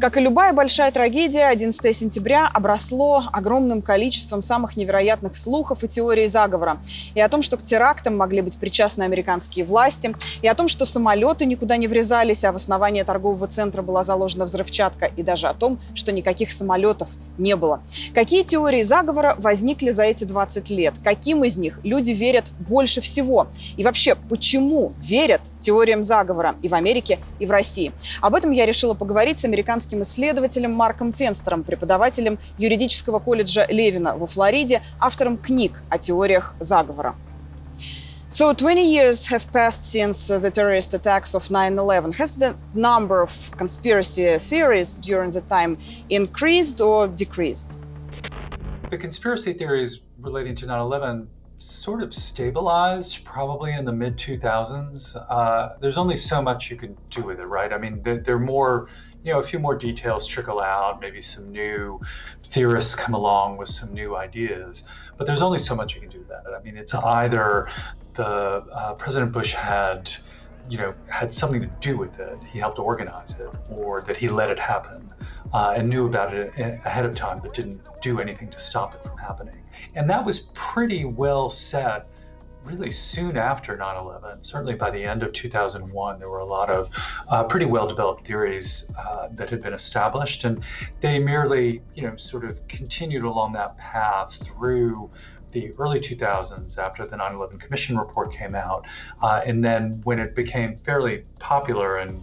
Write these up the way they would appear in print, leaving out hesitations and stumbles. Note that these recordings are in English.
Как и любая большая трагедия, 11 сентября обросло огромным количеством самых невероятных слухов и теорий заговора. И о том, что к терактам могли быть причастны американские власти, и о том, что самолеты никуда не врезались, а в основании торгового центра была заложена взрывчатка, и даже о том, что никаких самолетов не было. Какие теории заговора возникли за эти 20 лет? Каким из них люди верят больше всего? И вообще, почему верят теориям заговора и в Америке, и в России? Об этом я решила поговорить с американским исследователем Марком Фенстером, преподавателем юридического колледжа Левина во Флориде, автором книг о теориях заговора. So 20 years have passed since the terrorist attacks of 9/11. Has the number of conspiracy theories during the time increased or decreased? The conspiracy theories relating to 9/11 sort of stabilized probably in the mid-2000s. There's only so much you can do with it, right? I mean, they're more, a few more details trickle out, maybe some new theorists come along with some new ideas, but there's only so much you can do with that. I mean, it's either the President Bush had something to do with it, he helped organize it, or that he let it happen and knew about it ahead of time but didn't do anything to stop it from happening. And that was pretty well set really soon after 9/11. Certainly by the end of 2001, there were a lot of pretty well-developed theories that had been established, and they merely, sort of continued along that path through the early 2000s after the 9/11 Commission report came out. And then when it became fairly popular and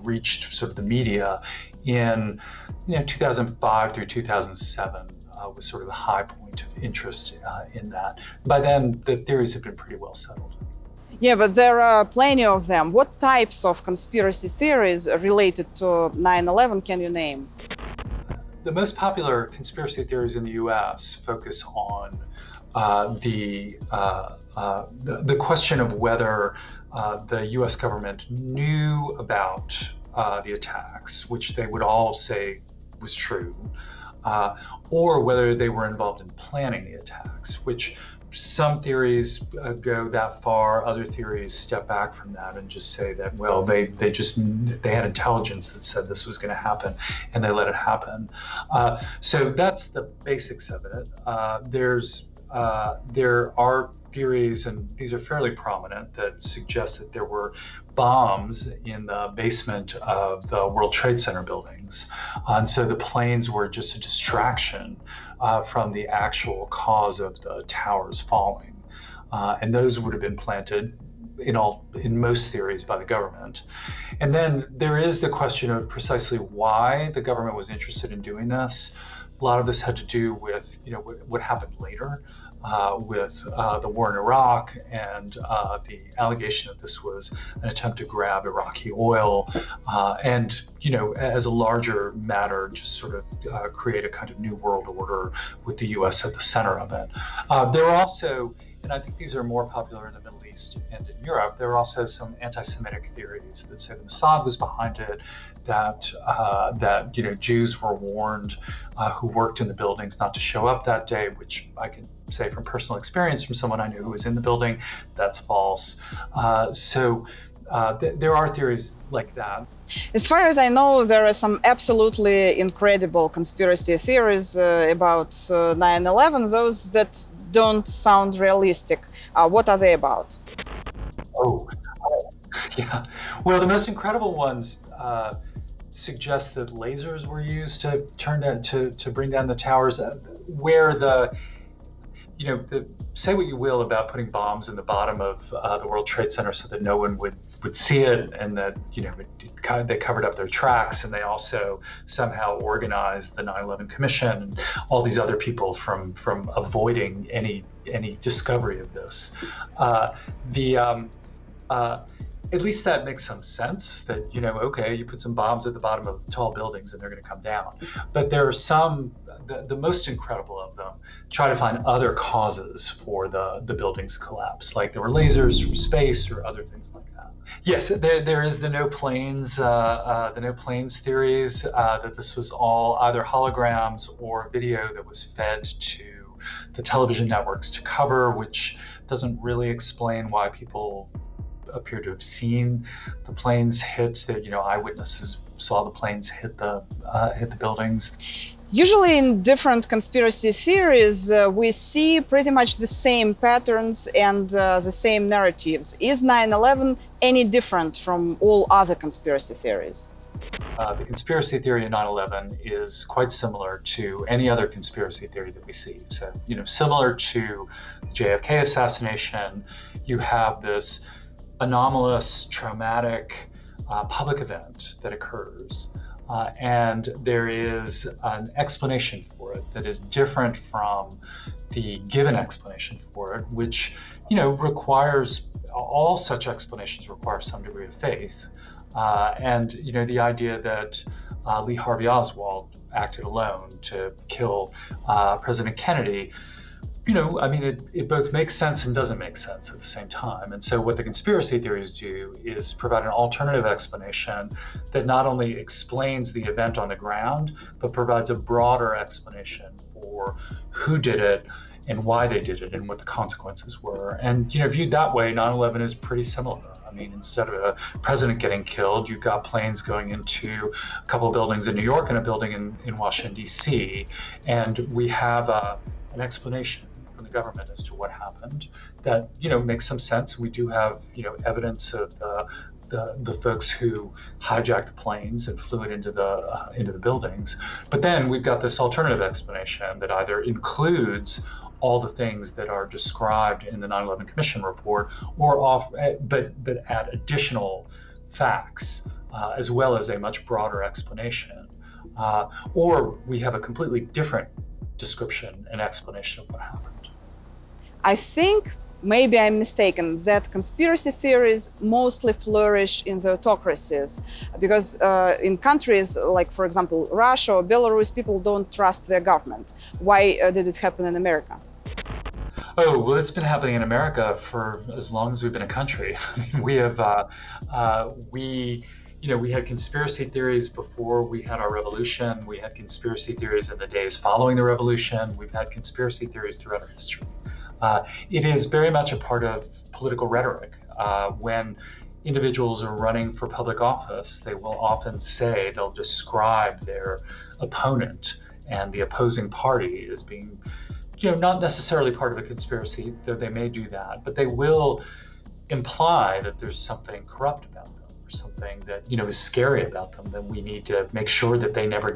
reached sort of the media in 2005 through 2007, was sort of the high point of interest in that. By then, the theories have been pretty well settled. Yeah, but there are plenty of them. What types of conspiracy theories related to 9/11 can you name? The most popular conspiracy theories in the U.S. focus on the question of whether the U.S. government knew about the attacks, which they would all say was true, or whether they were involved in planning the attacks, which some theories go that far, other theories step back from that and just say that, well, they had intelligence that said this was going to happen and they let it happen. So that's the basics of it. There are theories, and these are fairly prominent, that suggest that there were bombs in the basement of the World Trade Center buildings. And so the planes were just a distraction from the actual cause of the towers falling. And those would have been planted in most theories by the government. And then there is the question of precisely why the government was interested in doing this. A lot of this had to do with what happened later. With the war in Iraq and the allegation that this was an attempt to grab Iraqi oil and, as a larger matter, just sort of create a kind of new world order with the U.S. at the center of it. There are also, and I think these are more popular in the Middle East and in Europe, there are also some anti-Semitic theories that say the Mossad was behind it, that Jews were warned who worked in the buildings not to show up that day, which I can say from personal experience from someone I knew who was in the building, that's false. So there are theories like that. As far as I know, there are some absolutely incredible conspiracy theories about 9/11, those that don't sound realistic. What are they about? Yeah. Well, the most incredible ones suggest that lasers were used to bring down the towers, where say what you will about putting bombs in the bottom of the World Trade Center so that no one would see it, and that they covered up their tracks, and they also somehow organized the 9/11 Commission and all these other people from avoiding any discovery of this. At least that makes some sense, that, okay, you put some bombs at the bottom of tall buildings and they're going to come down. But there are some, the most incredible of them, try to find other causes for the building's collapse, like there were lasers from space or other things like that. Yes, there is the no planes theories, that this was all either holograms or video that was fed to the television networks to cover, which doesn't really explain why people appear to have seen the planes hit. That eyewitnesses saw the planes hit the buildings. Usually in different conspiracy theories, we see pretty much the same patterns and the same narratives. Is 9/11 any different from all other conspiracy theories? The conspiracy theory of 9/11 is quite similar to any other conspiracy theory that we see. So, similar to the JFK assassination, you have this anomalous, traumatic public event that occurs. And there is an explanation for it that is different from the given explanation for it, which, requires, all such explanations require some degree of faith. And the idea that Lee Harvey Oswald acted alone to kill President Kennedy, it both makes sense and doesn't make sense at the same time. And so what the conspiracy theories do is provide an alternative explanation that not only explains the event on the ground, but provides a broader explanation for who did it and why they did it and what the consequences were. And, viewed that way, 9/11 is pretty similar. Instead of a president getting killed, you've got planes going into a couple of buildings in New York and a building in Washington, D.C. And we have an explanation from the government as to what happened that, makes some sense. We do have, evidence of the folks who hijacked the planes and flew it into the buildings. But then we've got this alternative explanation that either includes all the things that are described in the 9/11 Commission report, but add additional facts, as well as a much broader explanation. Or we have a completely different description and explanation of what happened. I think, maybe I'm mistaken, that conspiracy theories mostly flourish in the autocracies, because in countries like, for example, Russia or Belarus, people don't trust their government. Why did it happen in America? Oh, well, it's been happening in America for as long as we've been a country. We have, we had conspiracy theories before we had our revolution. We had conspiracy theories in the days following the revolution. We've had conspiracy theories throughout our history. It is very much a part of political rhetoric. When individuals are running for public office, they will often say, they'll describe their opponent and the opposing party as being, not necessarily part of a conspiracy, though they may do that, but they will imply that there's something corrupt about them or something that, is scary about them, that we need to make sure that they never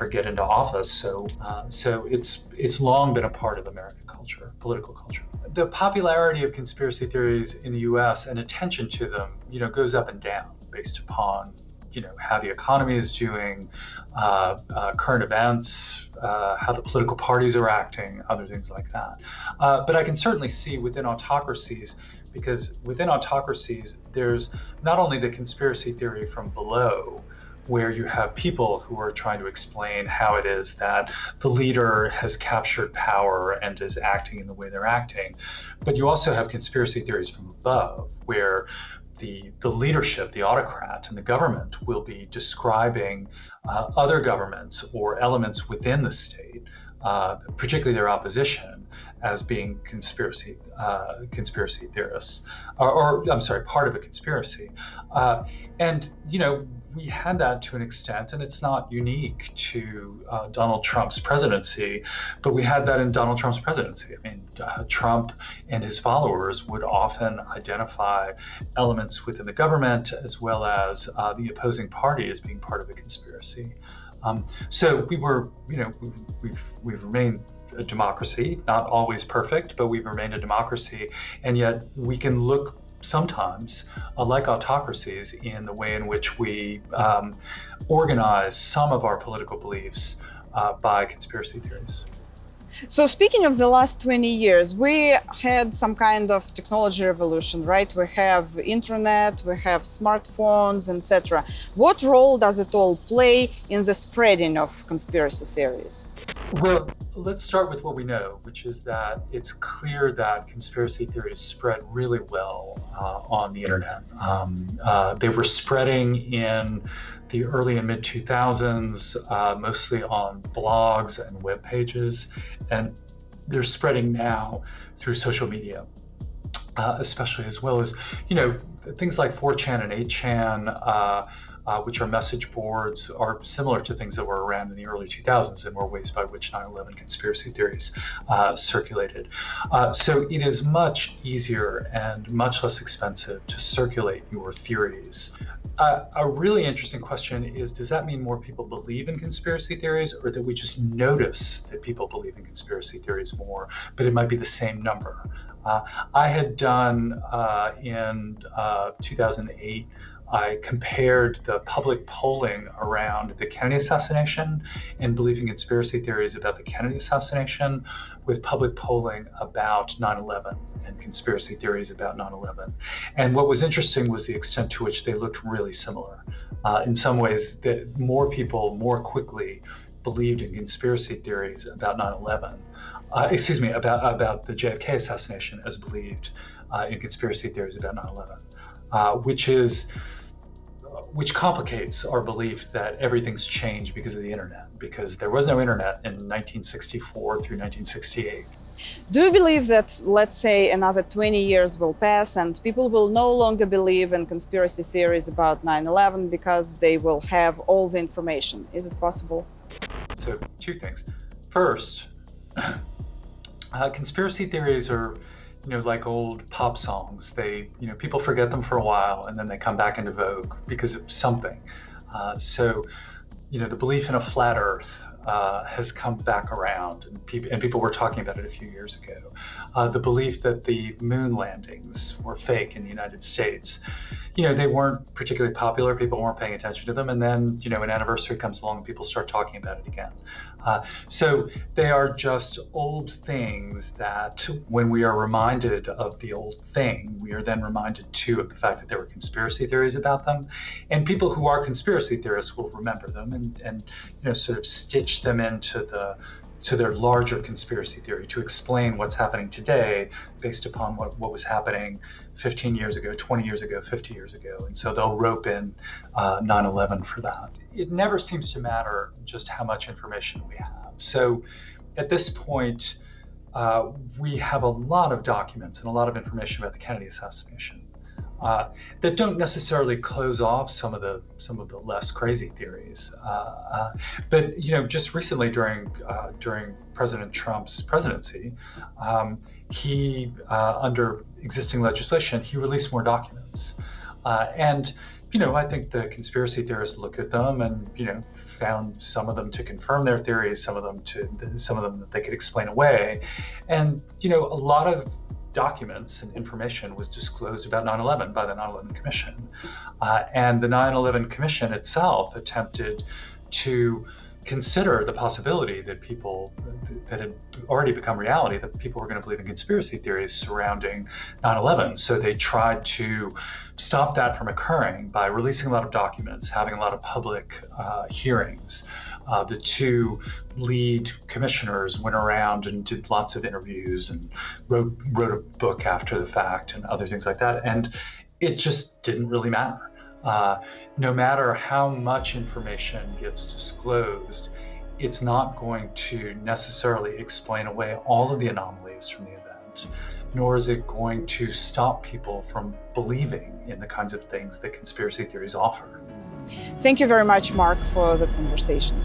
get into office. So it's long been a part of American culture, political culture. The popularity of conspiracy theories in the US and attention to them, goes up and down based upon how the economy is doing, current events, how the political parties are acting, other things like that. But I can certainly see within autocracies, because within autocracies, there's not only the conspiracy theory from below, where you have people who are trying to explain how it is that the leader has captured power and is acting in the way they're acting, but you also have conspiracy theories from above, where the leadership, the autocrat, and the government will be describing other governments or elements within the state, particularly their opposition, as being conspiracy theorists, or I'm sorry, part of a conspiracy. And we had that to an extent, and it's not unique to Donald Trump's presidency, but we had that in Donald Trump's presidency. Trump and his followers would often identify elements within the government as well as the opposing party as being part of a conspiracy. So we've remained a democracy, not always perfect, but we've remained a democracy, and yet we can look sometimes like autocracies in the way in which we organize some of our political beliefs by conspiracy theories. So speaking of the last 20 years, we had some kind of technology revolution, right? We have internet, we have smartphones, etc. What role does it all play in the spreading of conspiracy theories? Well, let's start with what we know, which is that it's clear that conspiracy theories spread really well on the internet. They were spreading in the early and mid 2000s, mostly on blogs and web pages, and they're spreading now through social media. especially, as well as, things like 4chan and 8chan, which are message boards, are similar to things that were around in the early 2000s and were ways by which 9/11 conspiracy theories circulated. So it is much easier and much less expensive to circulate your theories. A really interesting question is, does that mean more people believe in conspiracy theories, or that we just notice that people believe in conspiracy theories more, but it might be the same number? I had done in 2008, I compared the public polling around the Kennedy assassination and believing conspiracy theories about the Kennedy assassination with public polling about 9/11 and conspiracy theories about 9/11. And what was interesting was the extent to which they looked really similar. In some ways, that more people more quickly believed in conspiracy theories about 9/11. About the JFK assassination as believed in conspiracy theories about 9/11, which complicates our belief that everything's changed because of the internet, because there was no internet in 1964 through 1968. Do you believe that, let's say, another 20 years will pass and people will no longer believe in conspiracy theories about 9/11 because they will have all the information? Is it possible? So, two things. First, conspiracy theories are, like old pop songs. They, people forget them for a while and then they come back into vogue because of something. So, the belief in a flat Earth has come back around, and people were talking about it a few years ago. The belief that the moon landings were fake in the United States, they weren't particularly popular. People weren't paying attention to them, and then an anniversary comes along and people start talking about it again. So they are just old things that, when we are reminded of the old thing, we are then reminded too of the fact that there were conspiracy theories about them, and people who are conspiracy theorists will remember them and sort of stitch them into their larger conspiracy theory to explain what's happening today based upon what was happening 15 years ago, 20 years ago, 50 years ago. And so they'll rope in 9/11 for that. It never seems to matter just how much information we have. So at this point, we have a lot of documents and a lot of information about the Kennedy assassination that don't necessarily close off some of the less crazy theories. But just recently during President Trump's presidency, he under existing legislation, he released more documents, and I think the conspiracy theorists looked at them and found some of them to confirm their theories, some of them that they could explain away, and a lot of documents and information was disclosed about 9/11 by the 9/11 Commission. And the 9/11 Commission itself attempted to consider the possibility that that had already become reality, that people were going to believe in conspiracy theories surrounding 9/11. So they tried to stop that from occurring by releasing a lot of documents, having a lot of public hearings. The two lead commissioners went around and did lots of interviews and wrote a book after the fact and other things like that. And it just didn't really matter. No matter how much information gets disclosed, it's not going to necessarily explain away all of the anomalies from the event, nor is it going to stop people from believing in the kinds of things that conspiracy theories offer. Thank you very much, Mark, for the conversation.